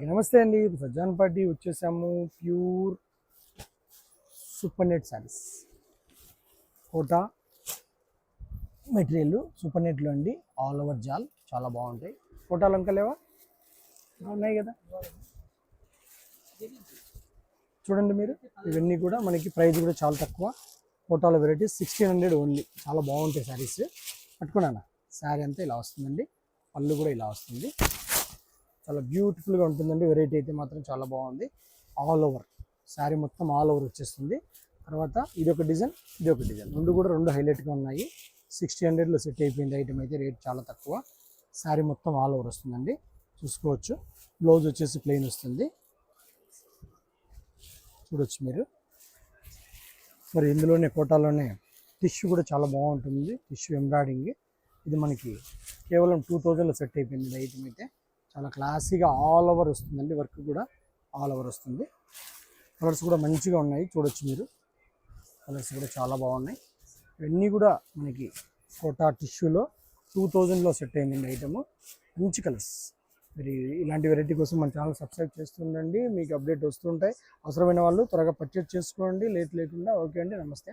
నమస్తే అండి. సజ్జాన్ పార్టీ వచ్చేసాము. Pure super net saris, Kota material super నెట్లో అండి. ఆల్ ఓవర్ జాల్ చాలా బాగుంటాయి. కోటాలు అంకలేవా ఉన్నాయి కదా, చూడండి మీరు. ఇవన్నీ కూడా మనకి ప్రైస్ కూడా చాలా తక్కువ. కోటాల వెరైటీస్ 1600 ఓన్లీ. చాలా బాగుంటాయి శారీస్. పట్టుకున్నాను. శారీ అంతా ఇలా వస్తుందండి, పళ్ళు కూడా ఇలా వస్తుంది. చాలా బ్యూటిఫుల్గా ఉంటుందండి. వెరైటీ అయితే మాత్రం చాలా బాగుంది. ఆల్ ఓవర్ శారీ మొత్తం ఆల్ ఓవర్ వచ్చేస్తుంది. తర్వాత ఇది ఒక డిజైన్, ఇది ఒక డిజైన్, రెండు హైలైట్గా ఉన్నాయి. 1600లో సెట్ అయిపోయింది. ఐటమ్ అయితే రేట్ చాలా తక్కువ. శారీ మొత్తం ఆల్ ఓవర్ వస్తుందండి, చూసుకోవచ్చు. బ్లౌజ్ వచ్చేసి ప్లెయిన్ వస్తుంది, చూడొచ్చు మీరు. మరి ఇందులోనే కోటాలోనే టిష్యూ కూడా చాలా బాగుంటుంది. టిష్యూ ఎంబ్రాయిడింగ్ ఇది మనకి కేవలం 2000లో సెట్ అయిపోయింది. ఐటమ్ అయితే చాలా క్లాసీగా ఆల్ ఓవర్ వస్తుందండి. వర్క్ కూడా ఆల్ ఓవర్ వస్తుంది. కలర్స్ కూడా మంచిగా ఉన్నాయి, చూడొచ్చు మీరు. కలర్స్ కూడా చాలా బాగున్నాయి. ఇవన్నీ కూడా మనకి కోటా టిష్యూలో 2000లో సెట్ అయిందండి ఐటమ్. మంచి కలర్స్. మరి ఇలాంటి వెరైటీ కోసం మన ఛానల్ సబ్స్క్రైబ్ చేస్తుండండి, మీకు అప్డేట్ వస్తుంటాయి. అవసరమైన వాళ్ళు త్వరగా పర్చేజ్ చేసుకోండి లేట్ లేకుండా. ఓకే అండి, నమస్తే.